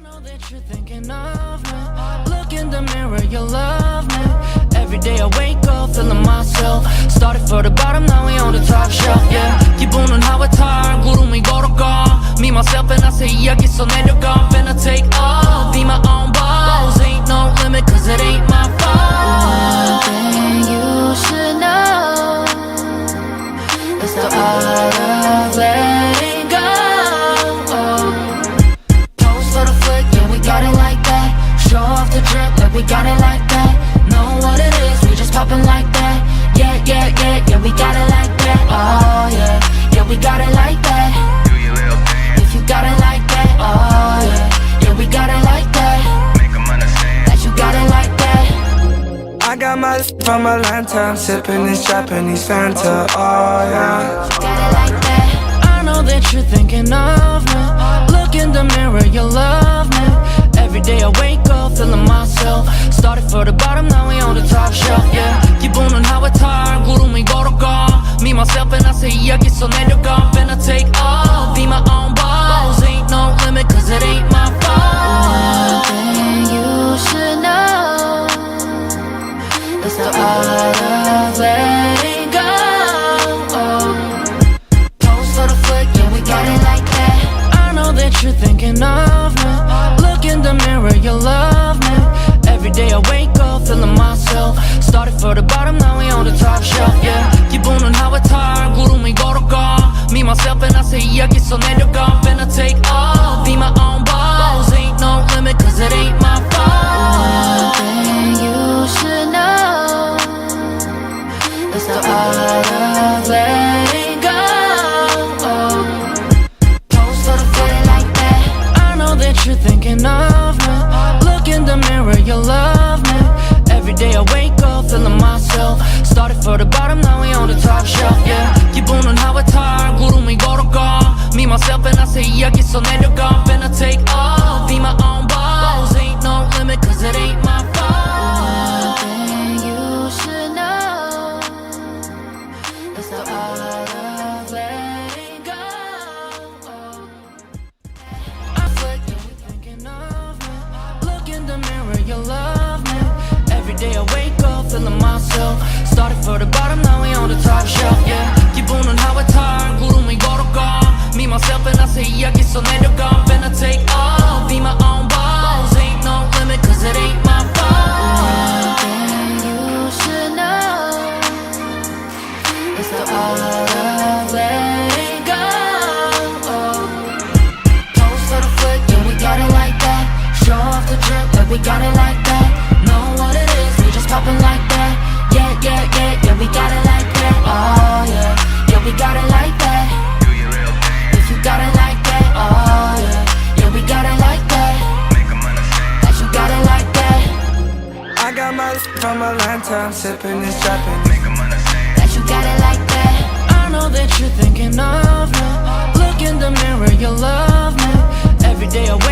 know that you're thinking of me. Look in the mirror, you love me. Every day I wake up feeling myself. Started for the bottom, now we on the top shelf, yeah. 기분은 하와탈, 구름이 걸어가. Me, myself, and I say 여기서 내려가. Finna take off, be my own boss. Ain't no limit, cause it ain't my fault. One thing you should know is the art of letting go. Pose for the flick, yeah, we got it like that. Show off the drip, like we got it like that. Know what it is, we just poppin' like that. Yeah, yeah, yeah, yeah, we got it like that. Oh yeah, yeah, we got it like that. Do your little dance. If you got it like that, oh yeah, yeah, we got it like that. Make 'em understand. That you got it like that. I got my from Atlanta, I'm sipping this Japanese Fanta, oh yeah. You got it like that. I know that you're thinking of me. Look in the mirror, you love me. Every day I wake up feeling myself. Started for the bottom, now we on the top shelf, yeah. 기분은 하와탈, 구름이 걸어가. Me, myself, and I say 여기서 내려가. Finna take off, be my own boss. Ain't no limit, cause it ain't my fault. One thing you should know is the art of letting go. Pose for the flick, yeah, we got it like that. I know that you're thinking of me. Look in the mirror, you love me. Every day I wake up feeling myself. Started for the bottom, now we on the top shelf, yeah. 기분은 하와탈, 구름이 걸어가. Me, myself, and I say 여기서 내려가. Finna take off, be my own boss. Ain't no limit, cause it ain't my fault. One thing you should know is the art of letting go. Pose for the flick like that. I know that you're thinking of me. Look in the mirror, you love me. Every day I wake up feeling myself. Started for the bottom, now we on the top shelf, yeah. 기분은 하와탈, 구름이 걸어가. Me, myself, and I say 여기서 내려가. Finna take off, be my own boss. Ain't no limit, cause it ain't my fault. One thing you should know is the art of letting go. I flick, yeah, we thinking of me. Look in the mirror, you love me. Every day I wake up feeling myself. Started for the bottom, now we on the top shelf, yeah. 기분은 하와탈, 구름이 걸어가. Me, myself, and I say 여기서 내려가. Finna take off, be my own boss. Ain't no limit, cause it ain't my fault. One thing you should know is the art of letting go. Pose for the flick, yeah, we got it like that. Show off the drip, yeah, we got it like that. Know what it is, we just poppin' like that. Yeah, yeah, yeah, yeah, we got it like that. Oh yeah, yeah, we got it like that. Do your little dance. If you got it like that, oh yeah, yeah, we got it like that. Make 'em understand. That you got it like that. I got my from Atlanta, I'm sipping this Japanese. Make 'em understand. That you got it like that. I know that you're thinking of me. Look in the mirror, you love me. Every day I wake